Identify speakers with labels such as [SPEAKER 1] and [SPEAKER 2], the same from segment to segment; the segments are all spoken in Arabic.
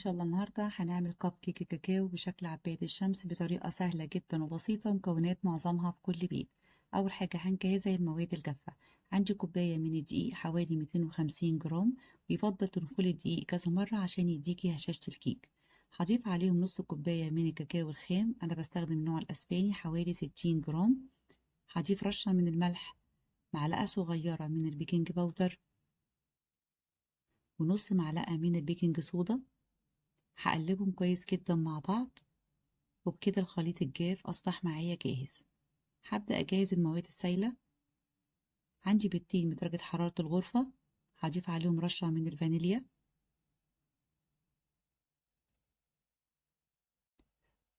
[SPEAKER 1] شاء الله النهاردة هنعمل كب كيك الكاكاو بشكل عباد الشمس بطريقة سهلة جدا وبسيطة، مكونات معظمها في كل بيت. أول حاجة هنجهزها المواد الجافة. عندي كوباية من الدقيق حوالي 250 جرام، ويفضل تنخلي الدقيق كذا مرة عشان يديكي هشاشة الكيك. هضيف عليهم نص كوباية من الكاكاو الخام، أنا بستخدم النوع الأسباني حوالي 60 جرام. هضيف رشة من الملح، معلقة صغيرة من البيكنج باودر، ونص معلقة من البيكنج صودا. هقلبهم كويس جدا مع بعض، وبكده الخليط الجاف أصبح معايا جاهز. هبدأ أجهز المواد السائلة. عندي بيضتين بدرجة حرارة الغرفة، هضيف عليهم رشة من الفانيليا،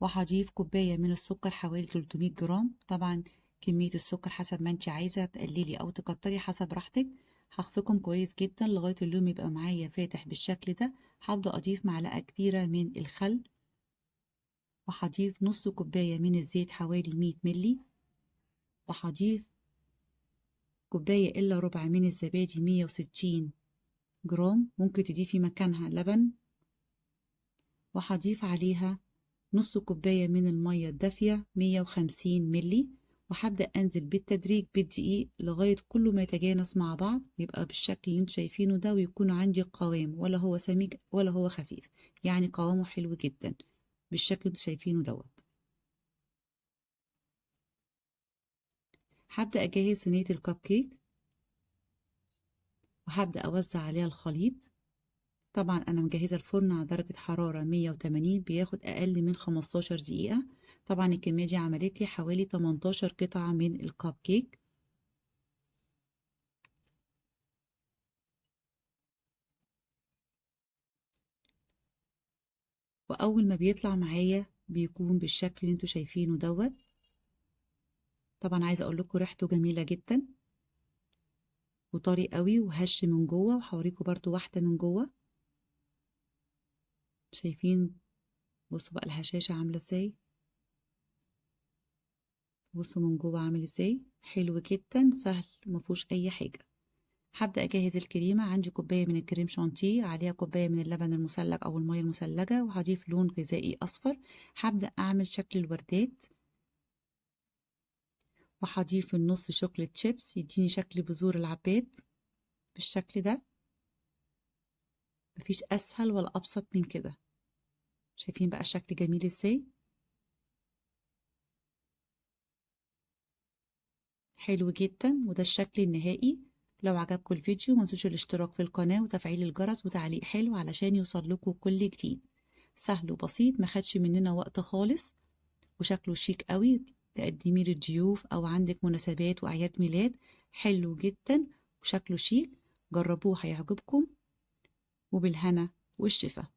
[SPEAKER 1] وهضيف كوباية من السكر حوالي 300 جرام. طبعا كمية السكر حسب ما انت عايزة تقللي أو تكتري حسب راحتك. هخفقهم كويس جدا لغاية اللون يبقى معايا فاتح بالشكل ده. هبدأ أضيف معلقة كبيرة من الخل، وهضيف نص كوباية من الزيت حوالي 100 ملي، وهضيف كوباية إلا ربع من الزبادي 160 جرام، ممكن تضيفي مكانها لبن، وهضيف عليها نص كوباية من المية الدافية 150 ملي. وهبدأ أنزل بالتدريج بالدقيق لغاية كله ما يتجانس مع بعض، يبقى بالشكل اللي انتوا شايفينه ده، ويكون عندي قوام ولا هو سميك ولا هو خفيف، يعني قوامه حلو جدا بالشكل اللي انتوا شايفينه دوت. هبدأ أجهز صينية الكب كيك، وهبدأ أوزع عليها الخليط. طبعا أنا مجهزة الفرن على درجة حرارة 180، بياخد أقل من 15 دقيقة. طبعا الكمية دي عملت لي حوالي 18 قطعة من الكب كيك. وأول ما بيطلع معايا بيكون بالشكل اللي انتوا شايفينه دوت. طبعا عايزة أقول لكم ريحته جميلة جدا وطري قوي وهش من جوه، وهوريكم برضو واحدة من جوه. شايفين؟ بصوا بقى الهشاشة عاملة ازاي، بصوا من جوه عامل ازاي، حلو جدا سهل مفهوش أي حاجة. هبدأ أجهز الكريمة. عندي كوباية من الكريم شانتيه، عليها كوباية من اللبن المثلج أو المية المثلجة، وهضيف لون غذائي أصفر. هبدأ أعمل شكل الوردات، وهضيف النص شوكليت شيبس يديني شكل بذور العباد بالشكل ده. مفيش أسهل ولا أبسط من كده. شايفين بقى الشكل جميل ازاي، حلو جدا. وده الشكل النهائي. لو عجبكم الفيديو منسوش الاشتراك في القناة وتفعيل الجرس وتعليق حلو علشان يوصل لكم كل جديد. سهل وبسيط، ما خدش مننا وقت خالص، وشكله شيك قوي تقدميه للضيوف او عندك مناسبات واعياد ميلاد. حلو جدا وشكله شيك، جربوه هيعجبكم، وبالهنا والشفا.